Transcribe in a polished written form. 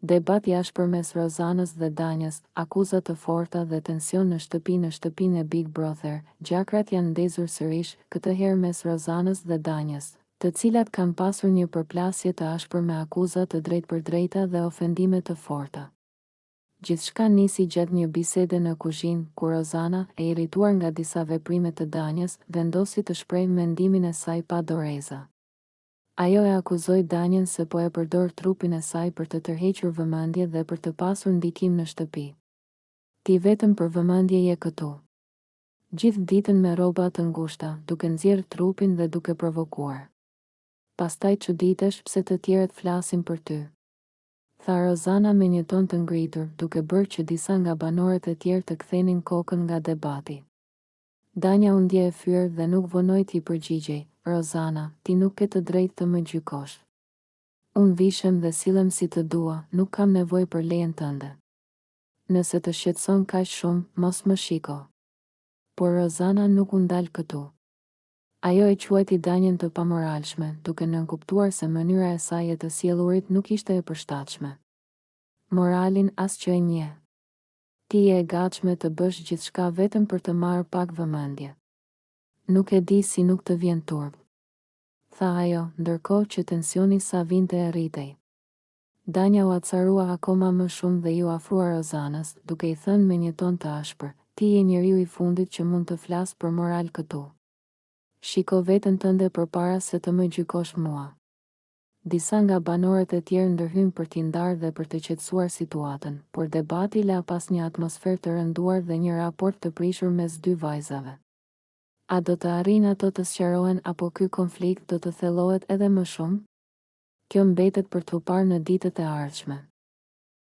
Debat i ashpër mes Rozanës dhe Danjës, akuza të forta dhe tension në shtëpinë e Big Brother. Gjakrat janë ndezur sërish, këtë herë mes Rozanës dhe Danjës, të cilat kanë pasur një përplasje të ashpër me akuza të drejtpërdrejta dhe ofendime të forta. Gjithçka nisi gjatë një bisede në kuzhinë, ku Rozana, e irrituar nga disa veprime të Danjës, vendosi të shprehë mendimin e saj pa doreza. Ajo e akuzoi Danjën se po e përdor trupin e saj për të tërhequr vëmendje dhe për të pasur ndikim në shtëpi. Ti vetëm për vëmendje je këtu. Gjithë ditën me rroba të ngushta, duke nxjerrë trupin dhe duke provokuar. Pastaj çuditesh pse të tjerët flasin për ty, tha Rozana me një ton të ngritur, duke bërë që disa nga banorët e tjerë të kthenin kokën nga debati. Danja u ndje e fyer dhe nuk vonoi t'i përgjigjej. Rozana, ti nuk ke të drejtë të më gjykosh. Unë vishem dhe sillem si të dua, nuk kam nevojë për lejen tënde. Nëse të shqetëson kaq shumë, mos më shiko. Por Rozana nuk u ndal këtu. Ajo e quajti Danjën të pamoralshme, duke nënkuptuar se mënyra e saj e të sjellurit nuk ishte e përshtatshme. Moralin as që e njeh. Ti je e gatshme të bësh gjithçka vetëm për të marrë pak vëmendje. Nuk e di si nuk të vjen turp, tha ajo, ndërkohë që tensioni sa vinte e rritej. Danja u acarua akoma më shumë dhe ju afrua Rozanës, duke i thënë me një ton të ashpër, ti je njeriu i fundit që mund të flas për moral këtu. Shiko veten tënde përpara se të më gjykosh mua. Disa nga banorët e tjerë ndërhyn për t'i ndarë dhe për të qetësuar situatën, por debati la pas një atmosferë të rënduar dhe një raport të prishur mes dy vajzave. A do të arrijnë ato të sqarohen apo ky konflikt do të thellohet edhe më shumë? Kjo mbetet për t'u parë në ditët e ardhshme.